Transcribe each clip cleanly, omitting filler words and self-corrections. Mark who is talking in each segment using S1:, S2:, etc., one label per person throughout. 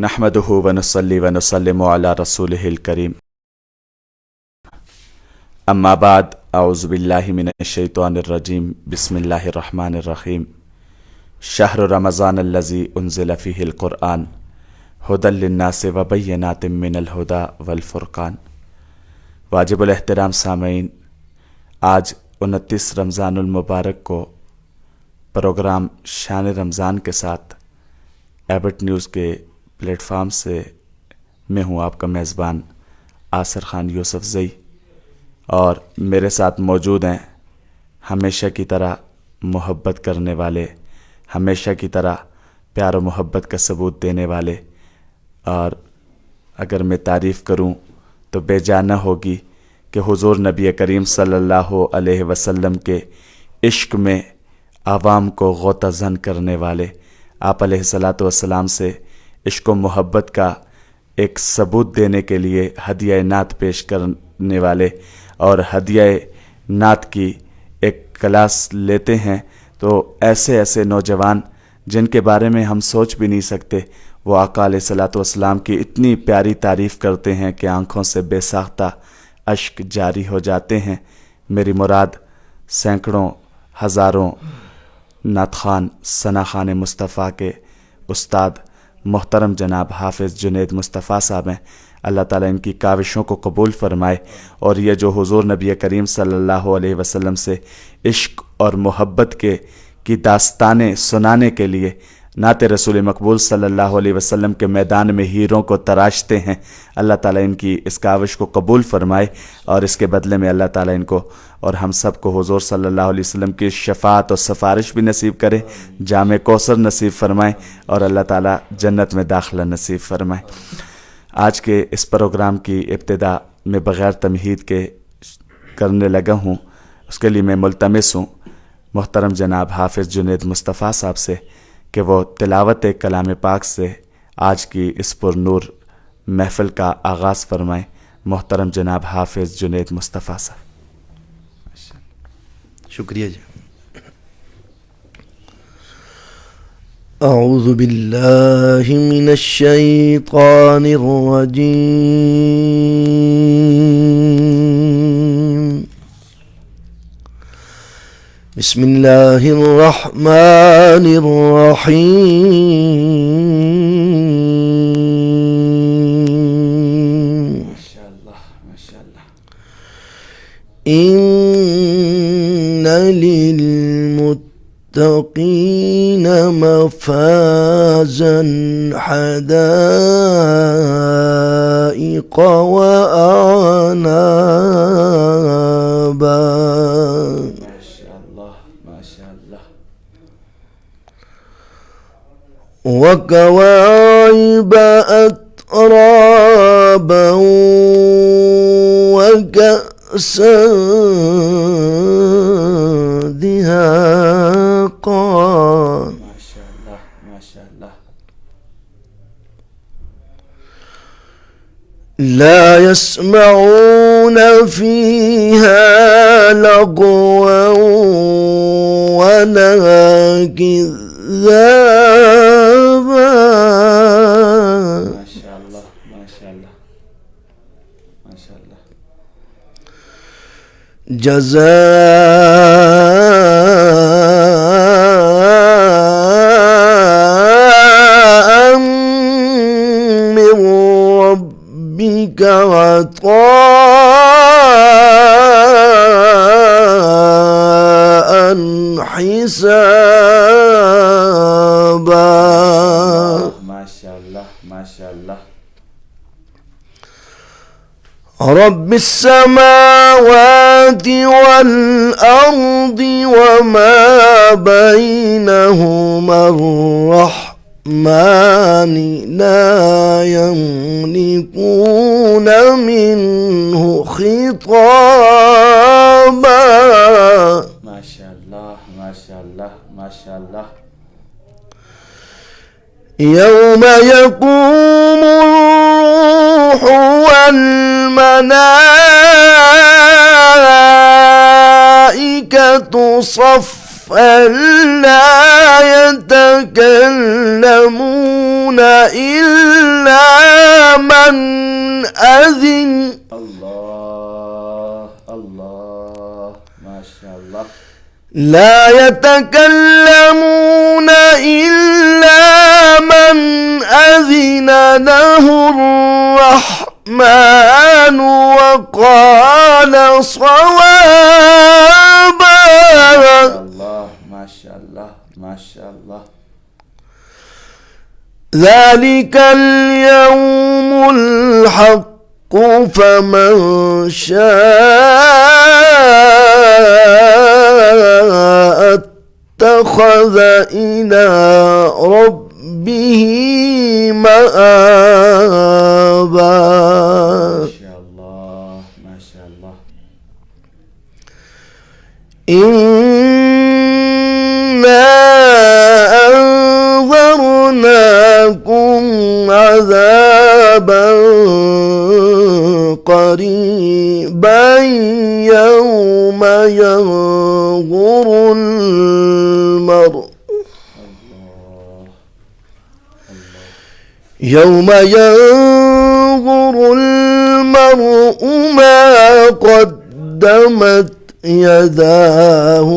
S1: نحمدہ ونصلی ونسلم علی رسولہ الکریم اما بعد اعوذ باللہ من الشیطان الرجیم بسم اللہ الرحمن الرحیم شہر رمضان الذی انزل فیہ القرآن ھدی للناس وبینات من الھدی والفرقان۔ واجب الاحترام سامعین، آج 29 رمضان المبارک کو پروگرام شان رمضان کے ساتھ ایبٹ نیوز کے پلیٹ فارم سے میں ہوں آپ کا میزبان آصر خان یوسف زئی، اور میرے ساتھ موجود ہیں ہمیشہ کی طرح محبت کرنے والے، ہمیشہ کی طرح پیار و محبت کا ثبوت دینے والے، اور اگر میں تعریف کروں تو بے جا نہ ہوگی کہ حضور نبی کریم صلی اللہ علیہ وسلم کے عشق میں عوام کو غوطہ زن کرنے والے، آپ علیہ الصلاۃ والسلام سے عشق و محبت کا ایک ثبوت دینے کے لیے ہدیہ نعت پیش کرنے والے، اور ہدیہ نعت کی ایک کلاس لیتے ہیں تو ایسے نوجوان جن کے بارے میں ہم سوچ بھی نہیں سکتے، وہ آقا علیہ الصلاۃ والسلام کی اتنی پیاری تعریف کرتے ہیں کہ آنکھوں سے بے ساختہ اشک جاری ہو جاتے ہیں۔ میری مراد سینکڑوں ہزاروں نعت خوان ثنا خوان مصطفیٰ کے استاد محترم جناب حافظ جنید مصطفیٰ صاحب ہیں۔ اللہ تعالیٰ ان کی کاوشوں کو قبول فرمائے، اور یہ جو حضور نبی کریم صلی اللہ علیہ وسلم سے عشق اور محبت کی داستانیں سنانے کے لیے نعت رسول مقبول صلی اللہ علیہ وسلم کے میدان میں ہیروں کو تراشتے ہیں، اللہ تعالیٰ ان کی اس کاوش کو قبول فرمائے، اور اس کے بدلے میں اللہ تعالیٰ ان کو اور ہم سب کو حضور صلی اللہ علیہ وسلم کی شفاعت اور سفارش بھی نصیب کرے، جام کوثر نصیب فرمائے، اور اللہ تعالیٰ جنت میں داخلہ نصیب فرمائے۔ آج کے اس پروگرام کی ابتدا میں بغیر تمہید کے کرنے لگا ہوں، اس کے لیے میں ملتمس ہوں محترم جناب حافظ جنید مصطفیٰ صاحب سے کہ وہ تلاوت کلام پاک سے آج کی اس پر نور محفل کا آغاز فرمائیں۔ محترم جناب حافظ جنید مصطفیٰ صاحب۔
S2: شکریہ جی۔ اعوذ باللہ من الشیطان الرجیم، بسم اللہ الرحمن الرحیم، ان للمتقین مفازا حدائق وأعنابا وكواعب أترابا وكأسا دهاقا لا يسمعون فيها لغوا ولا كذابا جزاء من ربك عطاء حسابا۔
S1: ماشاءاللہ۔
S2: رب السماوات والأرض وما بينهما الرحمن لا يملكون منه خطابا۔
S1: ماشاءاللہ۔
S2: يوم يقوم الروح والملائكة صفا لا يتكلمون إلا من أذن
S1: اللہ اللہ ماشاء اللہ
S2: لا يتكلمون إلا من أذن له الرحمن وقال صوابا
S1: اللہ ماشاء اللہ ماشاء اللہ
S2: ذلك اليوم الحق فمن شاء اتخذ إلى ربه مآبا
S1: ماشاء اللہ ماشاء اللہ
S2: إنا أنذرناكم عذابا قريبا يوم ينظر المرء ما قدمت يداه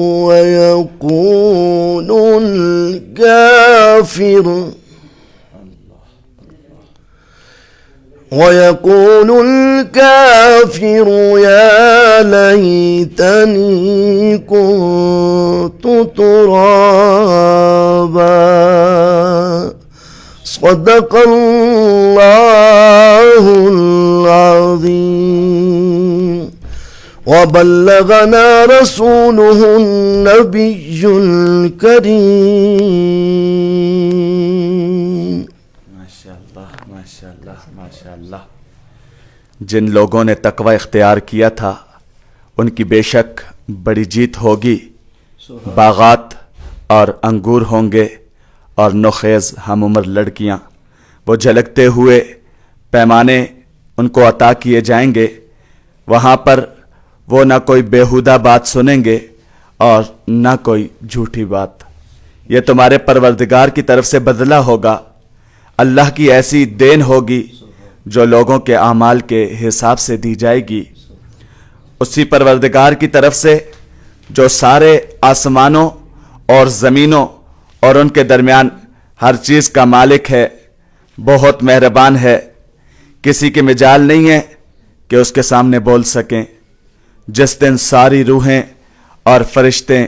S2: ويقول الكافر يا ليتني كنت ترابا صدق الله العظيم وبلغنا رسوله النبي الكريم
S1: ماشاء اللہ جن لوگوں نے تقوی اختیار کیا تھا ان کی بے شک بڑی جیت ہوگی باغات اور انگور ہوں گے اور نوخیز ہم عمر لڑکیاں وہ جھلکتے ہوئے پیمانے ان کو عطا کیے جائیں گے وہاں پر وہ نہ کوئی بیہودہ بات سنیں گے اور نہ کوئی جھوٹی بات یہ تمہارے پروردگار کی طرف سے بدلہ ہوگا اللہ کی ایسی دین ہوگی جو لوگوں کے اعمال کے حساب سے دی جائے گی اسی پروردگار کی طرف سے جو سارے آسمانوں اور زمینوں اور ان کے درمیان ہر چیز کا مالک ہے بہت مہربان ہے کسی کے مجال نہیں ہے کہ اس کے سامنے بول سکیں جس دن ساری روحیں اور فرشتے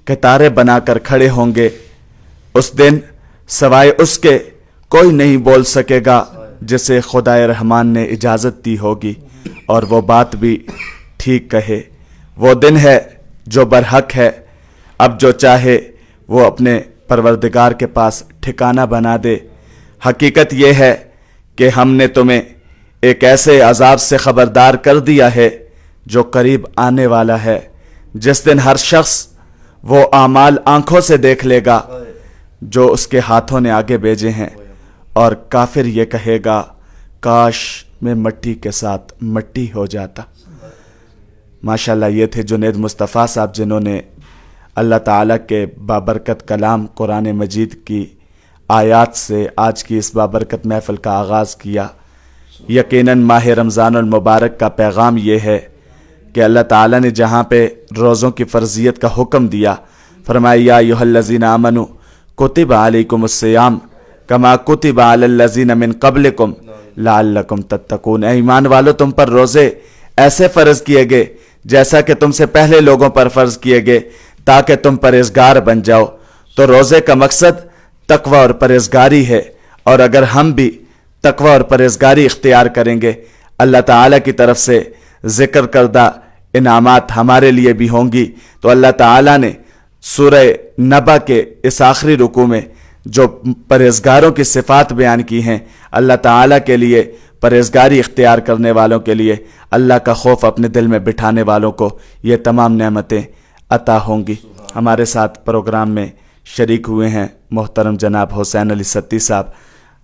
S1: قطاریں بنا کر کھڑے ہوں گے اس دن سوائے اس کے کوئی نہیں بول سکے گا جسے خدائے رحمان نے اجازت دی ہوگی اور وہ بات بھی ٹھیک کہے وہ دن ہے جو برحق ہے اب جو چاہے وہ اپنے پروردگار کے پاس ٹھکانہ بنا دے حقیقت یہ ہے کہ ہم نے تمہیں ایک ایسے عذاب سے خبردار کر دیا ہے جو قریب آنے والا ہے جس دن ہر شخص وہ اعمال آنکھوں سے دیکھ لے گا جو اس کے ہاتھوں نے آگے بھیجے ہیں اور کافر یہ کہے گا کاش میں مٹی کے ساتھ مٹی ہو جاتا ماشاءاللہ یہ تھے جنید مصطفیٰ صاحب جنہوں نے اللہ تعالیٰ کے بابرکت کلام قرآن مجید کی آیات سے آج کی اس بابرکت محفل کا آغاز کیا یقیناً ماہ رمضان المبارک کا پیغام یہ ہے کہ اللہ تعالیٰ نے جہاں پہ روزوں کی فرضیت کا حکم دیا فرمایا یا ایھا الذین آمنوا کتب علیکم الصیام کما کتب علی الذین من قبلکم لعلکم تتقون اے ایمان والو تم پر روزے ایسے فرض کیے گئے جیسا کہ تم سے پہلے لوگوں پر فرض کیے گئے تاکہ تم پرہیزگار بن جاؤ تو روزے کا مقصد تقوی اور پرہیزگاری ہے اور اگر ہم بھی تقوی اور پرہیزگاری اختیار کریں گے اللہ تعالیٰ کی طرف سے ذکر کردہ انعامات ہمارے لیے بھی ہوں گی تو اللہ تعالیٰ نے سورہ نبا کے اس آخری رکوع میں جو پرہیزگاروں کی صفات بیان کی ہیں اللہ تعالیٰ کے لیے پرہیزگاری اختیار کرنے والوں کے لیے اللہ کا خوف اپنے دل میں بٹھانے والوں کو یہ تمام نعمتیں عطا ہوں گی ہمارے ساتھ پروگرام میں شریک ہوئے ہیں محترم جناب حسین علی ستی صاحب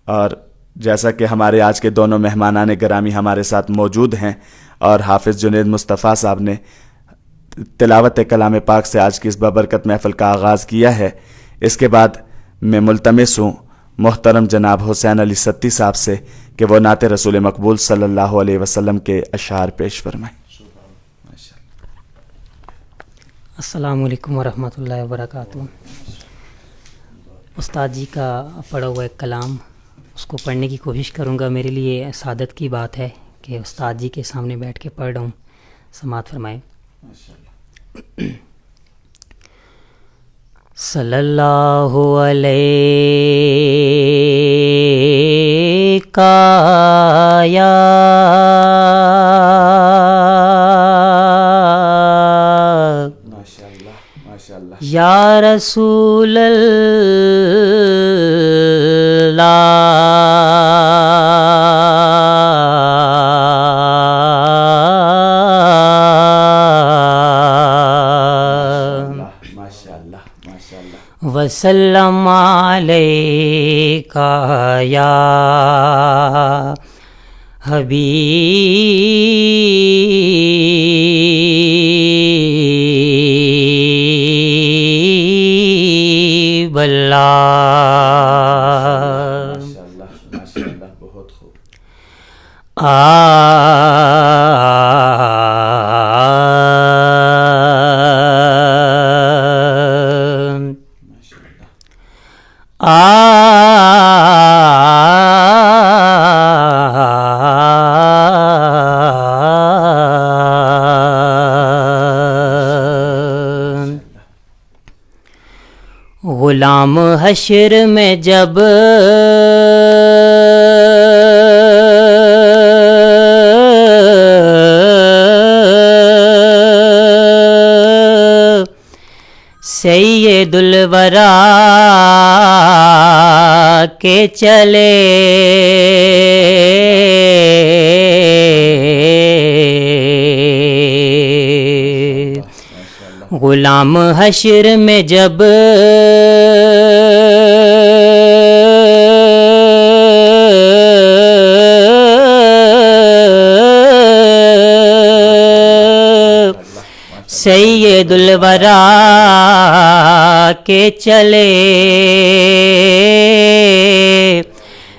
S1: اور جیسا کہ ہمارے آج کے دونوں مہمانان گرامی ہمارے ساتھ موجود ہیں اور حافظ جنید مصطفیٰ صاحب نے تلاوت کلام پاک سے آج کی اس بابرکت محفل کا آغاز کیا ہے اس کے بعد میں ملتمس ہوں محترم جناب حسین علی ستی صاحب سے کہ وہ نعت رسول مقبول صلی اللہ علیہ وسلم کے اشعار پیش فرمائیں۔
S3: السلام علیکم ورحمۃ اللہ وبرکاتہ۔ استاد جی کا پڑھا ہوا ایک کلام، اس کو پڑھنے کی کوشش کروں گا۔ میرے لیے سعادت کی بات ہے کہ استاد جی کے سامنے بیٹھ کے پڑھ رہا ہوں، سماعت فرمائیں۔ صلی اللہ علیہ یا یا رسول اللہ وسلم علیکہ یا حبیب اللہ۔
S1: بہت خوب۔
S3: غلام حشر میں جب سید الورا کے چلے غلام حشر میں جب سید الورا کے چلے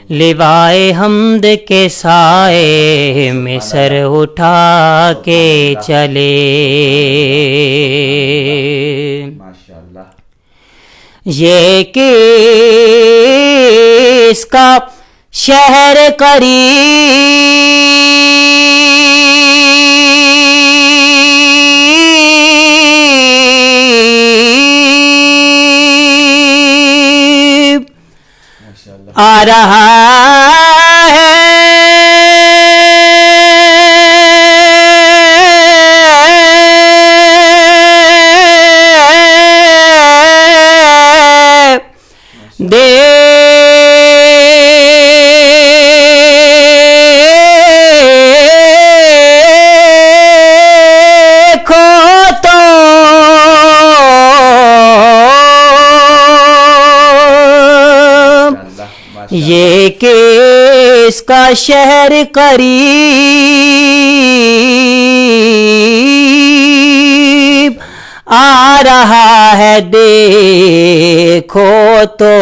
S3: لوائے حمد کے سائے میں سر اٹھا کے چلے یہ کس کا شہر قریب آ رہا ہے یہ کس کا شہر قریب آ رہا ہے دیکھو تو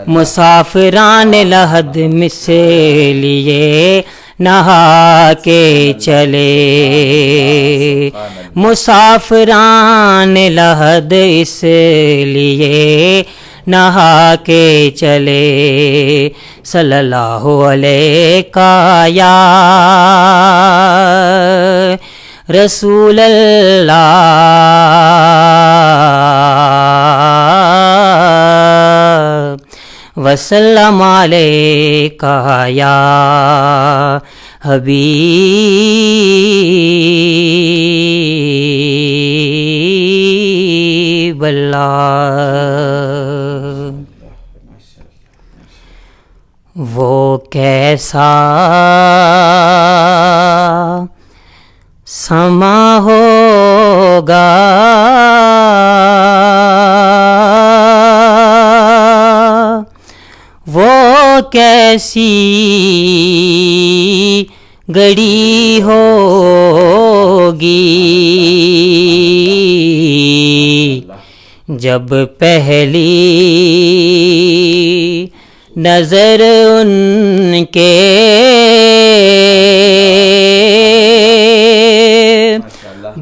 S3: مسافران لحد میں سے لیے نہا کے چلے مسافران لحد اس لیے نہا کے چلے صلی اللہ علیہ یا رسول اللہ وسلم علیکہ یا حبیب اللہ۔ وہ کیسا سما ہوگا وہ کیسی گڑی ہوگی جب پہلی نظر ان کے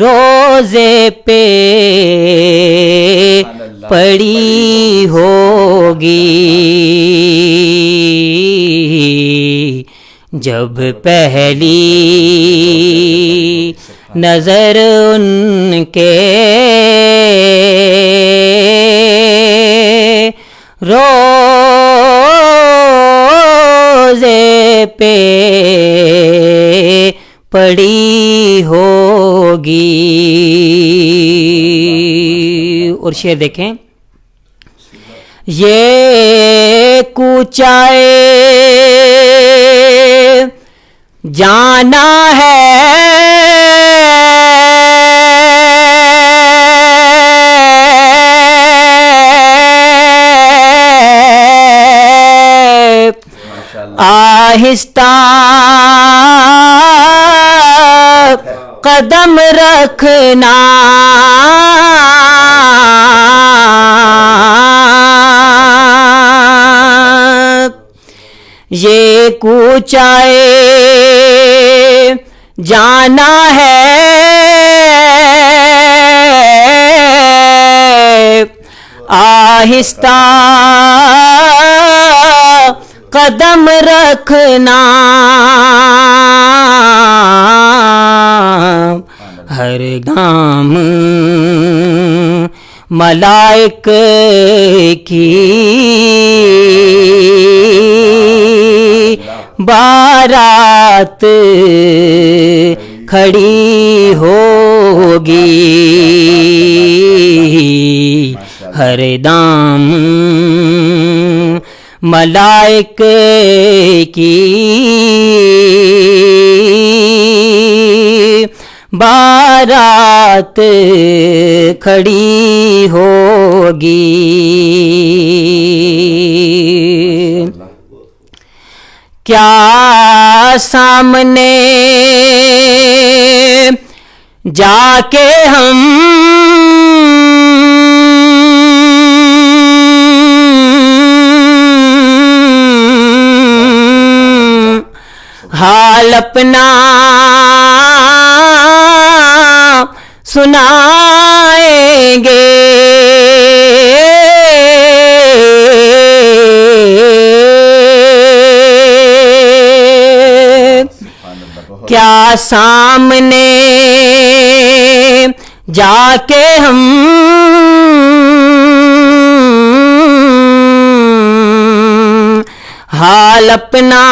S3: روزے پہ پڑی ہوگی، جب پہلی نظر ان کے روزے پہ پڑی ہوگی. اور شعر دیکھیں، یہ کوچائے جانا ہے آہستہ قدم رکھنا، یہ کوچائے جانا ہے آہستہ قدم رکھنا، ہر گام ملائک کی بارات کھڑی ہوگی، ہر دام ملائک کی بارات کھڑی ہوگی. کیا سامنے جا کے ہم حال اپنا سنائیں گے، کیا سامنے جا کے ہم حال اپنا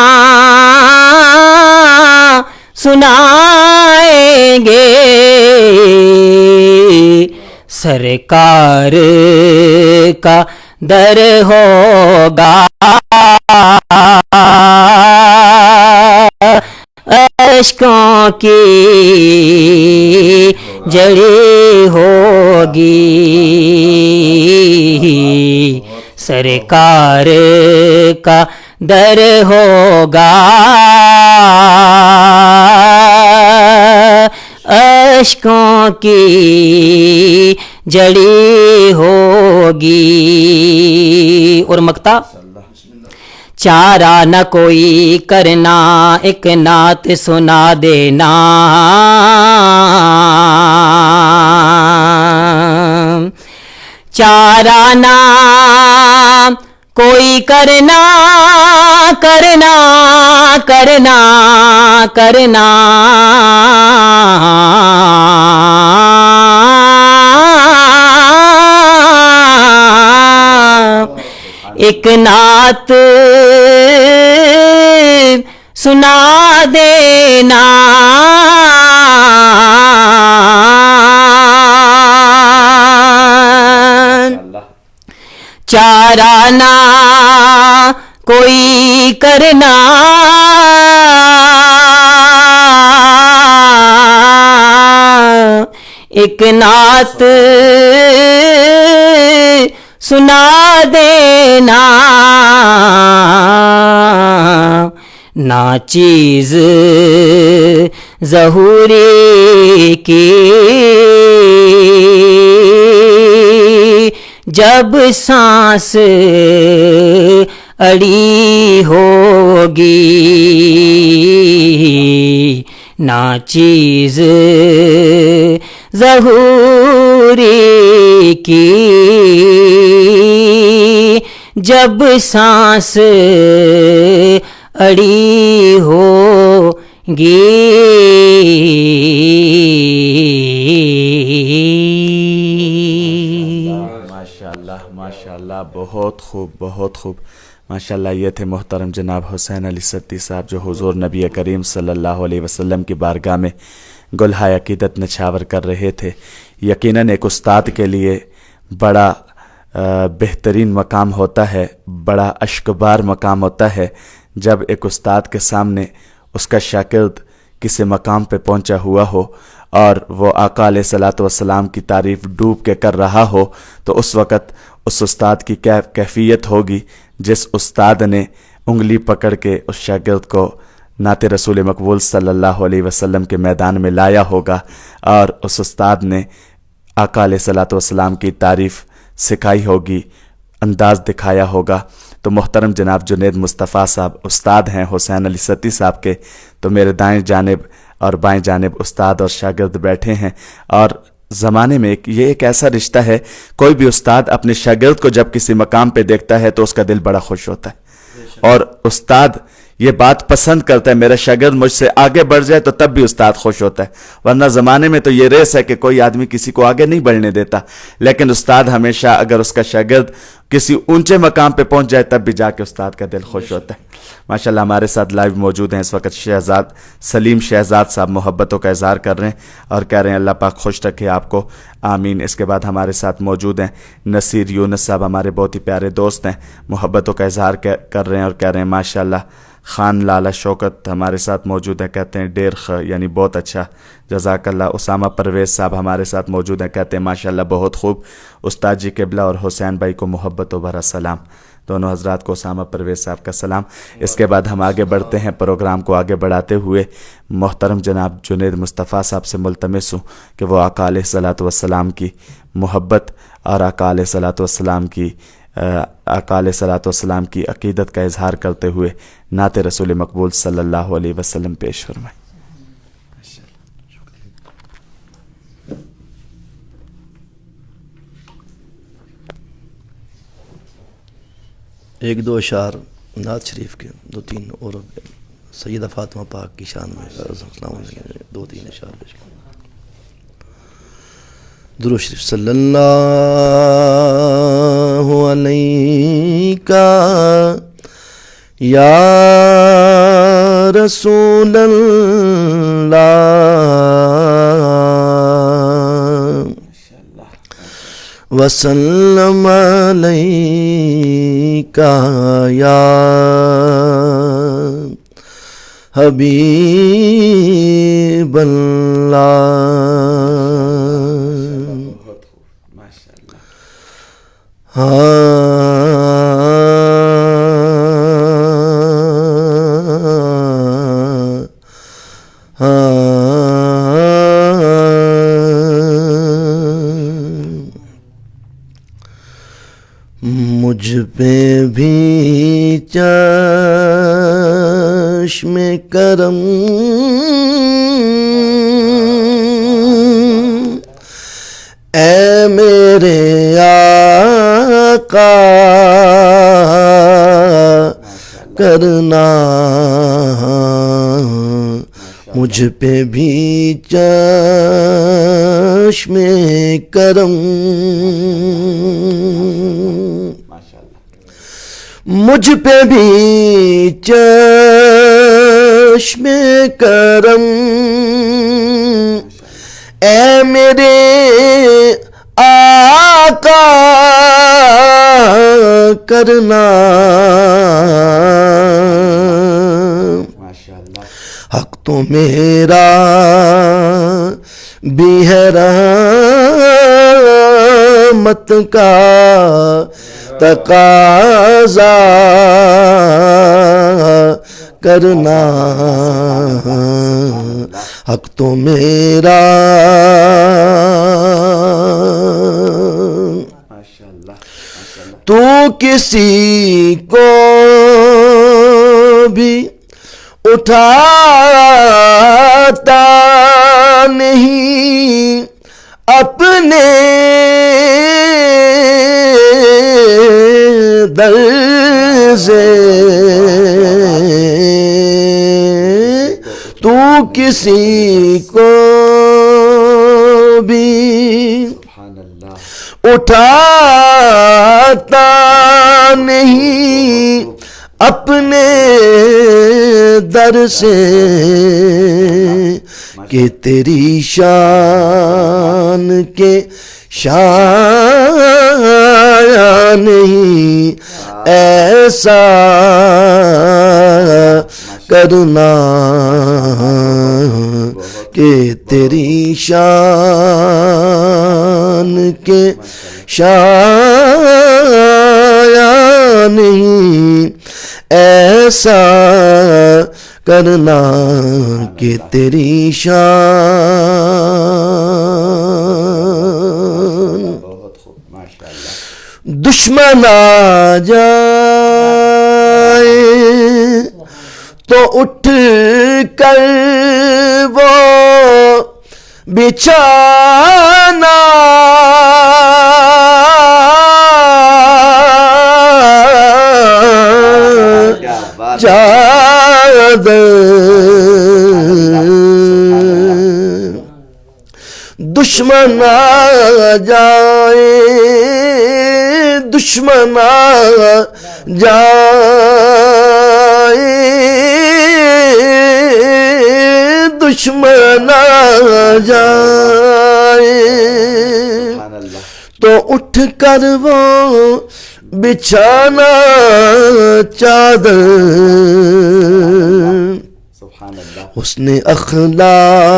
S3: سنائیں گے، سرکار کا در ہوگا اشکوں کی جڑی ہوگی، سرکار کا در ہوگا اشکوں کی جڑی ہوگی. اور مقطع، چارہ نہ کوئی کرنا ایک نعت سنا دینا، چارہ نہ کوئی کرنا کرنا کرنا کرنا ایک نعت سنا دینا، چارہ نہ کوئی کرنا ایک نعت سنا دینا، ناچیز ظہوری کی جب سانس اڑی ہوگی نہ چیز ظہوری کی، جب سانس اڑی ہوگی
S1: ماشاءاللہ بہت خوب بہت خوب ماشاءاللہ. یہ تھے محترم جناب حسین علی ستی صاحب جو حضور نبی کریم صلی اللہ علیہ وسلم کی بارگاہ میں گلہائے عقیدت نچھاور کر رہے تھے. یقیناً ایک استاد کے لیے بڑا بہترین مقام ہوتا ہے، بڑا اشکبار مقام ہوتا ہے جب ایک استاد کے سامنے اس کا شاگرد کسی مقام پہ پہنچا ہوا ہو اور وہ آقا علیہ الصلوۃ والسلام کی تعریف ڈوب کے کر رہا ہو، تو اس وقت اس استاد کی کیا کیفیت ہوگی جس استاد نے انگلی پکڑ کے اس شاگرد کو نعت رسول مقبول صلی اللہ علیہ وسلم کے میدان میں لایا ہوگا اور اس استاد نے آقا علیہ الصلوۃ والسلام کی تعریف سکھائی ہوگی، انداز دکھایا ہوگا. تو محترم جناب جنید مصطفیٰ صاحب استاد ہیں حسین علی ستی صاحب کے، تو میرے دائیں جانب اور بائیں جانب استاد اور شاگرد بیٹھے ہیں. اور زمانے میں یہ ایک ایسا رشتہ ہے، کوئی بھی استاد اپنے شاگرد کو جب کسی مقام پہ دیکھتا ہے تو اس کا دل بڑا خوش ہوتا ہے، اور استاد یہ بات پسند کرتا ہے میرا شاگرد مجھ سے آگے بڑھ جائے تو تب بھی استاد خوش ہوتا ہے. ورنہ زمانے میں تو یہ ریس ہے کہ کوئی آدمی کسی کو آگے نہیں بڑھنے دیتا، لیکن استاد ہمیشہ اگر اس کا شاگرد کسی اونچے مقام پہ پہنچ جائے تب بھی جا کے استاد کا دل خوش ہوتا ہے. ماشاءاللہ ہمارے ساتھ لائیو موجود ہیں اس وقت شہزاد سلیم شہزاد صاحب، محبتوں کا اظہار کر رہے ہیں اور کہہ رہے ہیں اللہ پاک خوش رکھے آپ کو، آمین. اس کے بعد ہمارے ساتھ موجود ہیں نصیر یونس صاحب، ہمارے بہت ہی پیارے دوست ہیں، محبتوں کا اظہار کر رہے ہیں اور کہہ رہے ہیں ماشاءاللہ. خان لالا شوکت ہمارے ساتھ موجود ہیں، کہتے ہیں ڈیر یعنی بہت اچھا، جزاک اللہ. اسامہ پرویز صاحب ہمارے ساتھ موجود ہیں، کہتے ہیں ماشاءاللہ بہت خوب. استاد جی قبلہ اور حسین بھائی کو محبت و بھرا سلام. دونوں حضرات کو اسامہ پرویز صاحب کا سلام. اس کے بعد ہم آگے بڑھتے ہیں، پروگرام کو آگے بڑھاتے ہوئے محترم جناب جنید مصطفیٰ صاحب سے ملتمس ہوں کہ وہ آقا علیہ الصلوۃ والسلام کی محبت اور آقا علیہ الصلوۃ والسلام کی عقیدت کا اظہار کرتے ہوئے نعت رسول مقبول صلی اللہ علیہ وسلم پیش فرمائیں.
S2: ایک دو اشعار نعت شریف کے، دو تین اور سیدہ فاطمہ پاک کی شان میں دو تین اشعار پیش کریں. درود شریف. صلی اللہ علیہ یا رسول اللہ وسلم علیک یا حبیب اللہ. مجھ پہ بھی چشم کرم اے میرے آقا کرنا، مجھ پہ بھی چشم کرم، مجھ پہ بھی چشم کرم اے میرے آقا کرنا. حق تو میرا بھی ہے رحمت کا تقاضا کرنا، حق تو میرا کسی کو بھی اٹھاتا نہیں اپنے در سے، تو کسی کو بھی اٹھاتا نہیں اپنے در سے، کہ تیری شان کے شایع نہیں ایسا کرنا، کہ تیری شان کے شایع نہیں ایسا کرنا، کہ تیری شان دشمن آ جائے تو اٹھ کر وہ بچھانا، چادر دشمن آ جائے، دشمن آ جائے، دشمن آ جائے تو اٹھ کر وہ بچھانا چادر، حسن اخلاق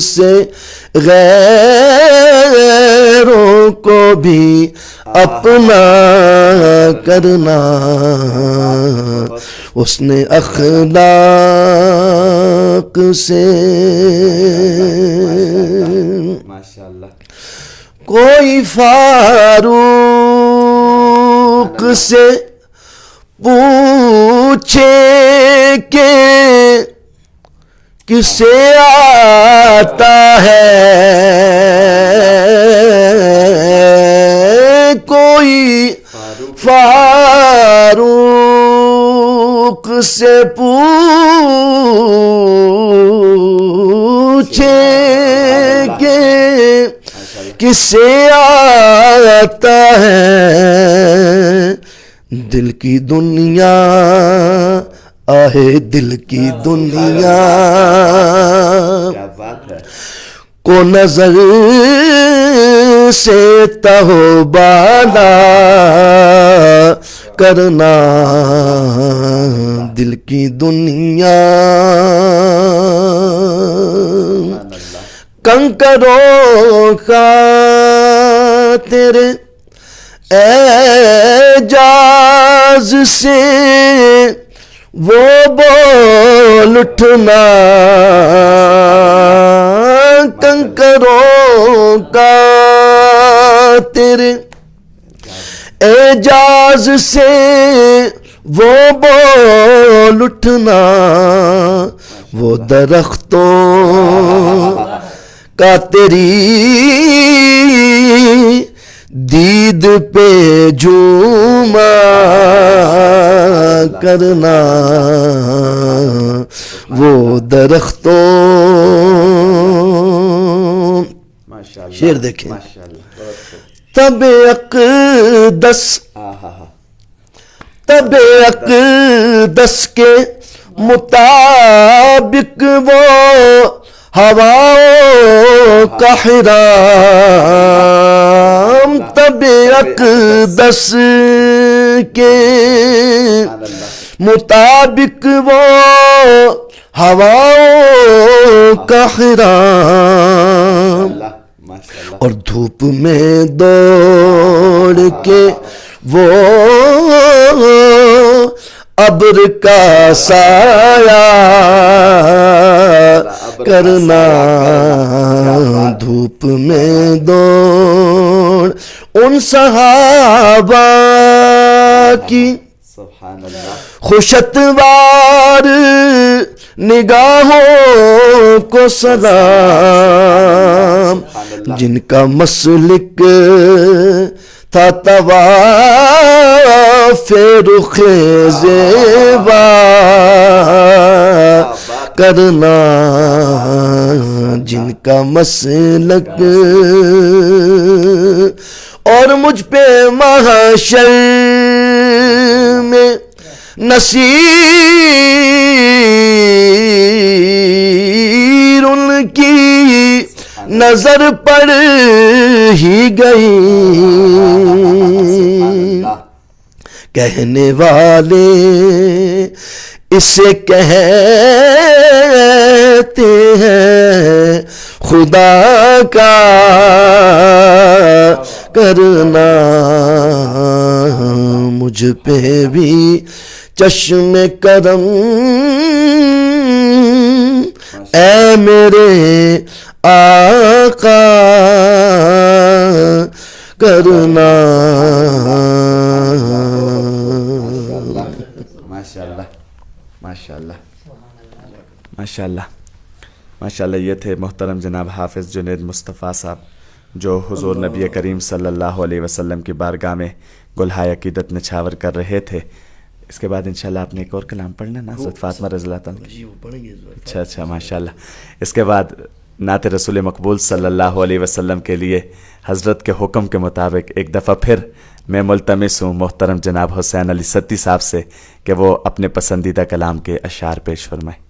S2: سے غیروں کو بھی اپنا کرنا، حسن اخلاق سے کوئی فاروق سے پوچھے کہ کسے آتا ہے، کوئی فاروق سے پوچھے کہ کسے آتا ہے، دل کی دنیا آہے دل کی دنیا کو نظر سے تہوبالا کرنا، دل کی دنیا کنکروں کا تیرے اعجاز سے وہ بول اٹھنا، کنکروں کا تیرے اعجاز سے وہ بول اٹھنا، وہ درختوں کا تیری دید پہ جھوما کرنا، وہ درختوں شعر دیکھیں تب اقدس کے مطابق وہ ہواؤں کا حرام، تب اقدس کے مطابق وہ ہواؤں کا حرام، اور دھوپ میں دوڑ کے وہ ابر کا سایہ کرنا، دھوپ میں دوڑ ان صحابہ کی
S1: سبحان اللہ
S2: خوشتوار نگاہوں کو سلام، جن کا مسلک تھا طواف رخ زیبا کرنا، جن کا مسلک اور مجھ پہ محشر میں نصیر ان کی نظر پڑ ہی گئی، کہنے والے اسے کہتے ہیں خدا کا کرنا، مجھ پہ بھی چشم کرم اے میرے آقا کرنا۔
S1: ماشاء اللہ ماشاء اللہ ماشاء اللہ ماشاء اللہ۔ یہ تھے محترم جناب حافظ جنید مصطفیٰ صاحب، جو حضور نبی کریم صلی اللہ علیہ وسلم کی بارگاہ میں گلہائے عقیدت نچھاور کر رہے تھے۔ اس کے بعد انشاءاللہ آپ نے ایک اور کلام پڑھنا نا حضرت فاطمہ رضی اللہ تعالیٰ۔ اچھا ماشاءاللہ۔ اس کے بعد نعت رسول مقبول صلی اللہ علیہ وسلم کے لیے حضرت کے حکم کے مطابق ایک دفعہ پھر میں ملتمس ہوں محترم جناب حسین علی ستی صاحب سے کہ وہ اپنے پسندیدہ کلام کے اشعار پیش فرمائیں۔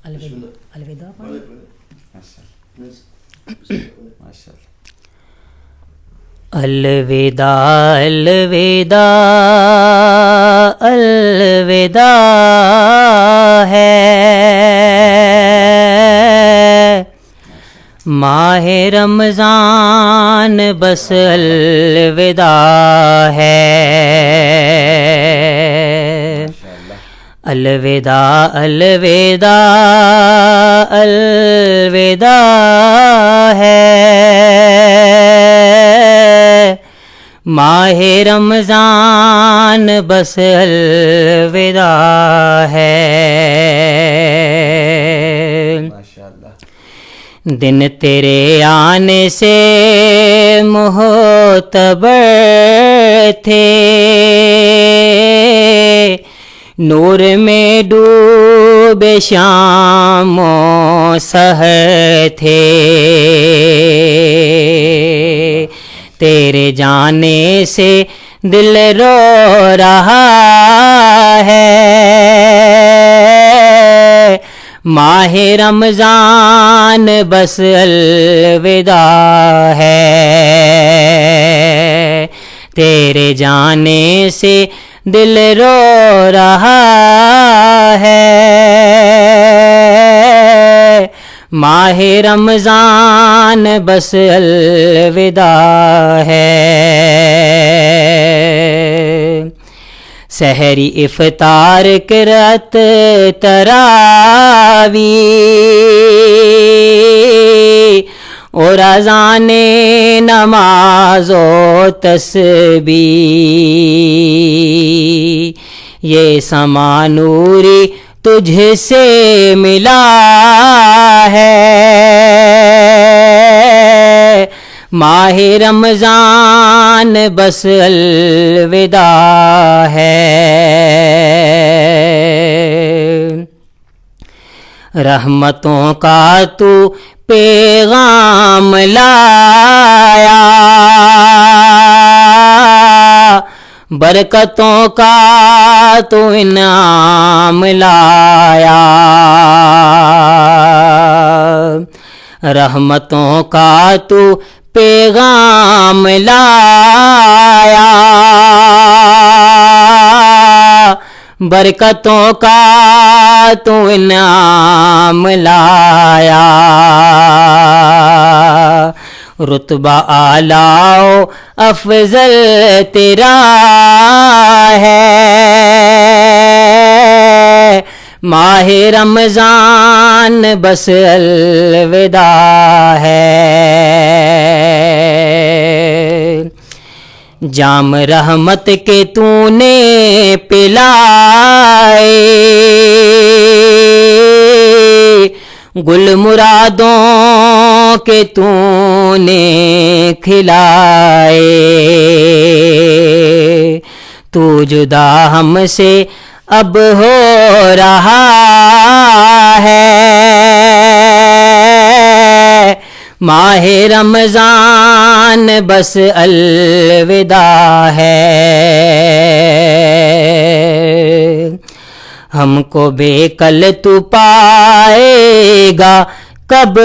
S3: الوداع الوداع الوداع الوداع ہے ماہ رمضان بس الوداع ہے، الوداع الوداع الوداع ہے ماہ رمضان بس الوداع ہے، دن تیرے آنے سے معتبر تھے، نور میں ڈوبے شام و سحر تھے، تیرے جانے سے دل رو رہا ہے، ماہ رمضان بس الوداع ہے، تیرے جانے سے دل رو رہا ہے، ماہ رمضان بس الوداع ہے، سحری افطار کرت تراویح اور اذان نماز و تسبیح، یہ سما نوری تجھ سے ملا ہے، ماہ رمضان بس الوداع ہے، رحمتوں کا تو پیغام لایا، برکتوں کا تو انعام لایا، رحمتوں کا تو پیغام لایا، برکتوں کا تو انعام لایا، رتبہ اعلیٰ و افضل تیرا ہے، ماہ رمضان بس الوداع ہے، جام رحمت کے تو نے پلائے، گل مرادوں کے تو نے کھلائے، تو جدا ہم سے اب ہو رہا ہے، ماہ رمضان بس الوداع ہے، ہم کو بے کل تو پائے گا کب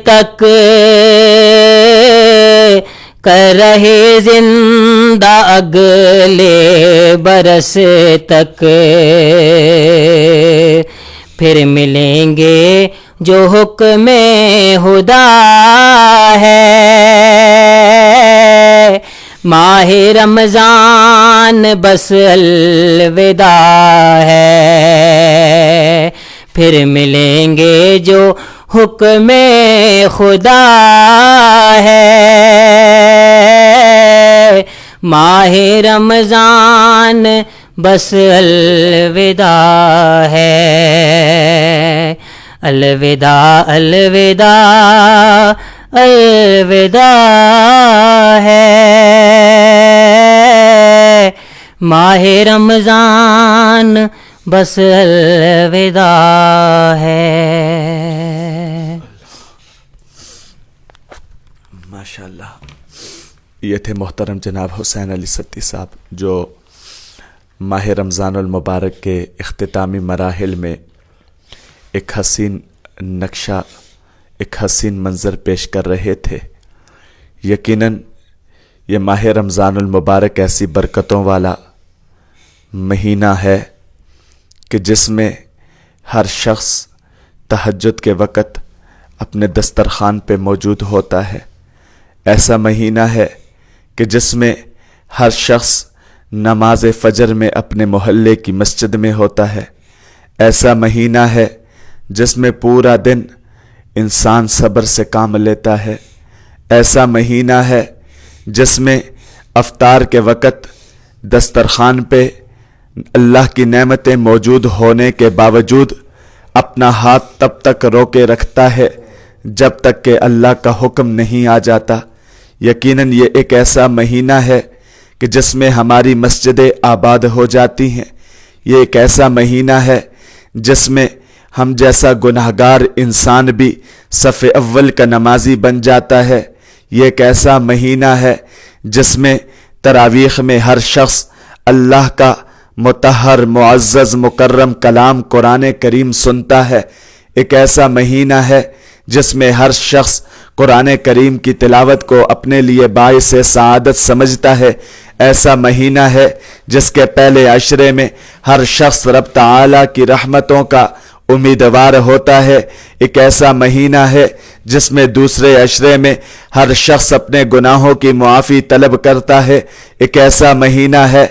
S3: تک، کر رہے زندہ اگلے برس تک، پھر ملیں گے جو حکم خدا ہے، ماہ رمضان بس الوداع ہے، پھر ملیں گے جو حکم خدا ہے، ماہ رمضان بس الوداع ہے، الوداع الوداع الوداع ہے، ماہ رمضان بس الوداع ہے۔
S1: ماشاءاللہ، یہ تھے محترم جناب حسین علی ستی صاحب، جو ماہ رمضان المبارک کے اختتامی مراحل میں ایک حسین نقشہ، ایک حسین منظر پیش کر رہے تھے۔ یقیناً یہ ماہ رمضان المبارک ایسی برکتوں والا مہینہ ہے کہ جس میں ہر شخص تہجد کے وقت اپنے دسترخوان پہ موجود ہوتا ہے، ایسا مہینہ ہے کہ جس میں ہر شخص نماز فجر میں اپنے محلے کی مسجد میں ہوتا ہے، ایسا مہینہ ہے جس میں پورا دن انسان صبر سے کام لیتا ہے، ایسا مہینہ ہے جس میں افطار کے وقت دسترخوان پہ اللہ کی نعمتیں موجود ہونے کے باوجود اپنا ہاتھ تب تک روکے رکھتا ہے جب تک کہ اللہ کا حکم نہیں آ جاتا۔ یقیناً یہ ایک ایسا مہینہ ہے کہ جس میں ہماری مسجدیں آباد ہو جاتی ہیں، یہ ایک ایسا مہینہ ہے جس میں ہم جیسا گناہگار انسان بھی صف اول کا نمازی بن جاتا ہے، یہ ایک ایسا مہینہ ہے جس میں تراویح میں ہر شخص اللہ کا مطہر معزز مکرم کلام قرآن کریم سنتا ہے، ایک ایسا مہینہ ہے جس میں ہر شخص قرآن کریم کی تلاوت کو اپنے لیے باعث سعادت سمجھتا ہے، ایسا مہینہ ہے جس کے پہلے عشرے میں ہر شخص رب تعالیٰ کی رحمتوں کا امیدوار ہوتا ہے، ایک ایسا مہینہ ہے جس میں دوسرے عشرے میں ہر شخص اپنے گناہوں کی معافی طلب کرتا ہے، ایک ایسا مہینہ ہے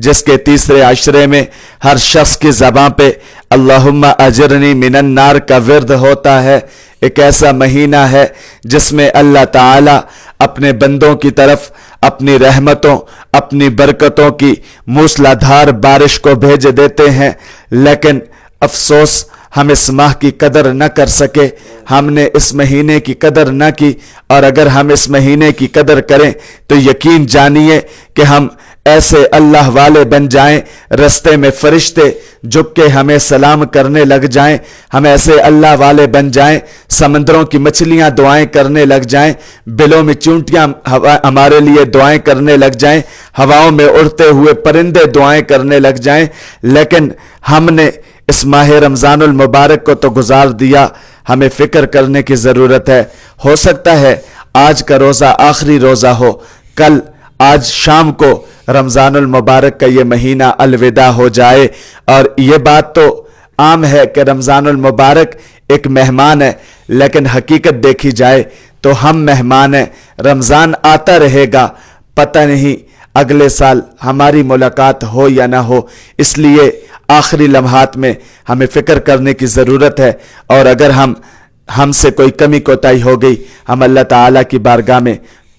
S1: جس کے تیسرے عشرے میں ہر شخص کی زبان پہ اللہم اجرنی من النار کا ورد ہوتا ہے، ایک ایسا مہینہ ہے جس میں اللہ تعالی اپنے بندوں کی طرف اپنی رحمتوں، اپنی برکتوں کی موسلا دھار بارش کو بھیج دیتے ہیں، لیکن افسوس ہم اس ماہ کی قدر نہ کر سکے، ہم نے اس مہینے کی قدر نہ کی، اور اگر ہم اس مہینے کی قدر کریں تو یقین جانیے کہ ہم ایسے اللہ والے بن جائیں، رستے میں فرشتے جھک کے ہمیں سلام کرنے لگ جائیں، ہم ایسے اللہ والے بن جائیں، سمندروں کی مچھلیاں دعائیں کرنے لگ جائیں، بلوں میں چونٹیاں ہمارے لیے دعائیں کرنے لگ جائیں، ہواؤں میں اڑتے ہوئے پرندے دعائیں کرنے لگ جائیں، لیکن ہم نے اس ماہ رمضان المبارک کو تو گزار دیا، ہمیں فکر کرنے کی ضرورت ہے۔ ہو سکتا ہے آج کا روزہ آخری روزہ ہو، کل آج شام کو رمضان المبارک کا یہ مہینہ الوداع ہو جائے، اور یہ بات تو عام ہے کہ رمضان المبارک ایک مہمان ہے، لیکن حقیقت دیکھی جائے تو ہم مہمان ہیں، رمضان آتا رہے گا، پتہ نہیں اگلے سال ہماری ملاقات ہو یا نہ ہو، اس لیے آخری لمحات میں ہمیں فکر کرنے کی ضرورت ہے، اور اگر ہم سے کوئی کمی کوتاہی ہو گئی، ہم اللہ تعالیٰ کی بارگاہ میں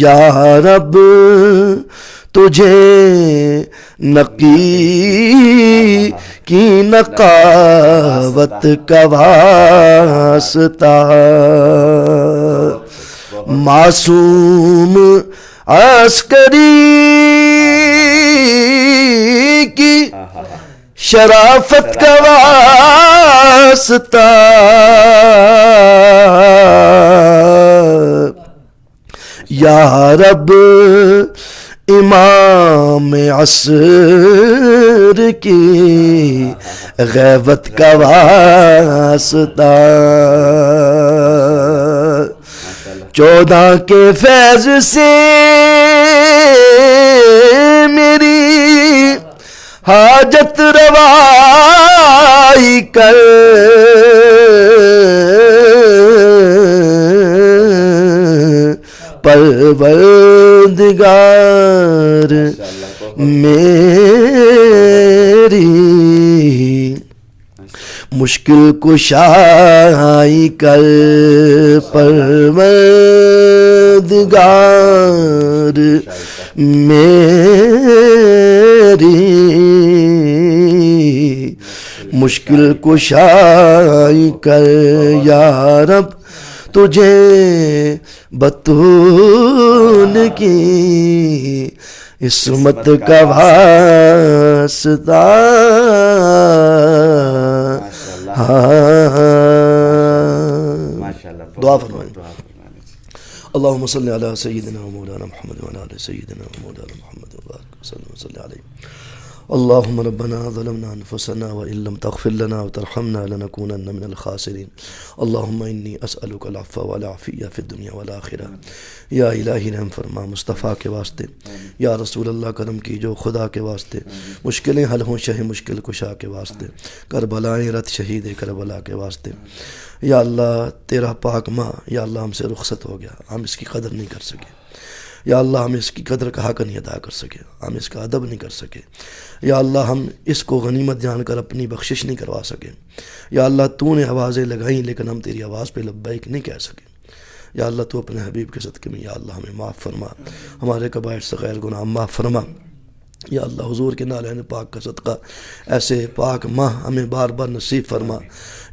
S2: یا رب تجھے نقی کی نقاوت کا واسطہ، معصوم عسکری کی شرافت کا واسطہ، یا رب امام عصر کی غیبت کا واسطہ، 14 کے فیض سے میری حاجت روائی کر، پروردگار میری مشکل کشائی کر، پروردگار میری مشکل کشائی کر، یا رب تجھے بطول کی عصمت کا واسطہ، دعا فرمائیں۔ اللہم صلی علی سیدنا و مولانا محمد وعلی آل سیدنا و مولانا محمد وبارک وسلم وصلی علیہ۔ اللہم ربنا ظلمنا انفسنا وإن لم تغفر لنا وترحمنا لنكونن من الخاسرین۔ اللہم انی اسألک العفو والعافیہ فی الدنیا والآخرہ۔ یا الہی رحم فرما مصطفیٰ کے واسطے، یا رسول اللہ کرم کی جو خدا کے واسطے، مشکلیں حل ہوں شہ مشکل کشا کے واسطے، کربلائیں رت شہید کربلا کے واسطے۔ یا اللہ تیرا پاک ماں یا اللہ ہم سے رخصت ہو گیا، ہم اس کی قدر نہیں کر سکے، یا اللہ ہم اس کی قدر کا حق نہیں ادا کر سکے، ہم اس کا ادب نہیں کر سکے، یا اللہ ہم اس کو غنیمت جان کر اپنی بخشش نہیں کروا سکے، یا اللہ تو نے آوازیں لگائیں لیکن ہم تیری آواز پہ لبیک نہیں کہہ سکے، یا اللہ تو اپنے حبیب کے صدقے میں یا اللہ ہمیں معاف فرما، ہمارے کبائر صغیر گناہ معاف فرما، یا اللہ حضور کے نالین پاک کا صدقہ ایسے پاک ماہ ہمیں بار بار نصیب فرما،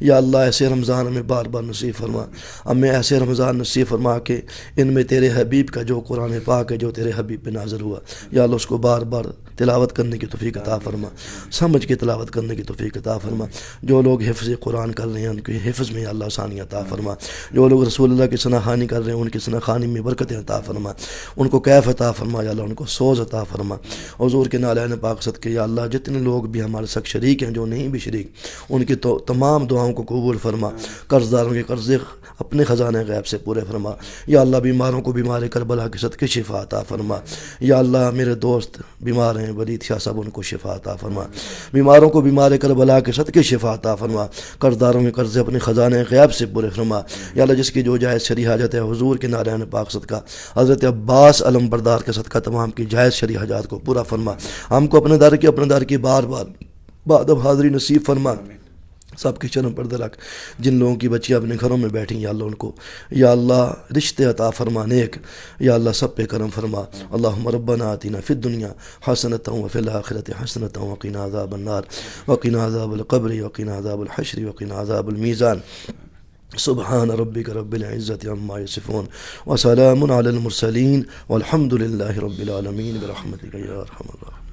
S2: یا اللہ ایسے رمضان ہمیں بار بار نصیب فرما، ہمیں ایسے رمضان نصیب فرما کہ ان میں تیرے حبیب کا جو قرآن پاک ہے جو تیرے حبیب پہ نازل ہوا، یا اللہ اس کو بار بار تلاوت کرنے کی توفیق عطا فرما، سمجھ کے تلاوت کرنے کی توفیق عطا فرما، جو لوگ حفظ قرآن کر رہے ہیں ان کے حفظ میں یا اللہ آسانی عطا فرما، جو لوگ رسول اللہ کی ثنا خوانی کر رہے ہیں ان کی ثنا خوانی میں برکتیں عطا فرما، ان کو کیف عطا فرما، یا اللہ ان کو سوز عطا فرما، حضور کے نالین پاک صدقے یا اللہ جتنے لوگ بھی ہمارے ساتھ شریک ہیں جو نہیں بھی شریک ان کی تو تمام دعاؤں کو قبول فرما، قرض داروں کے قرضے اپنے خزانے غیب سے پورے فرما، یا اللہ بیماروں کو بیمار کربلا کے صدقے شفا عطا فرما، یا اللہ میرے دوست بیمار ہیں ولید شاہ صاحب ان کو شفا عطا فرما، بیماروں کو بیمار کربلا کے صدقے شفا عطا فرما، قرض داروں کے قرضے اپنے خزانے غیب سے پورے فرما، یا اللہ جس کی جو جائز شرعی حاجت ہے حضور کے نالین پاک صدقہ حضرت عباس علم بردار کے صدقہ تمام کی جائز شرعی حاجات کو پورا فرما، ہم کو اپنے در کی بار بار بعد حاضری نصیب فرما، سب کے چرم پر رکھ، جن لوگوں کی بچیاں اپنے گھروں میں بیٹھیں یا اللہ ان کو یا اللہ رشتے عطا فرما نیک، یا اللہ سب پہ کرم فرما، اللہم ربنا آتنا فی الدنیا حسنۃ وفی الآخرۃ حسنۃ وقنا عذاب النار وقنا عذاب القبر وقنا عذاب الحشر وقنا عذاب المیزان، سبحان ربک رب العزت عما یصفون وسلام علی المرسلین والحمد للہ رب العالمین برحمتک یا ارحم الراحمین۔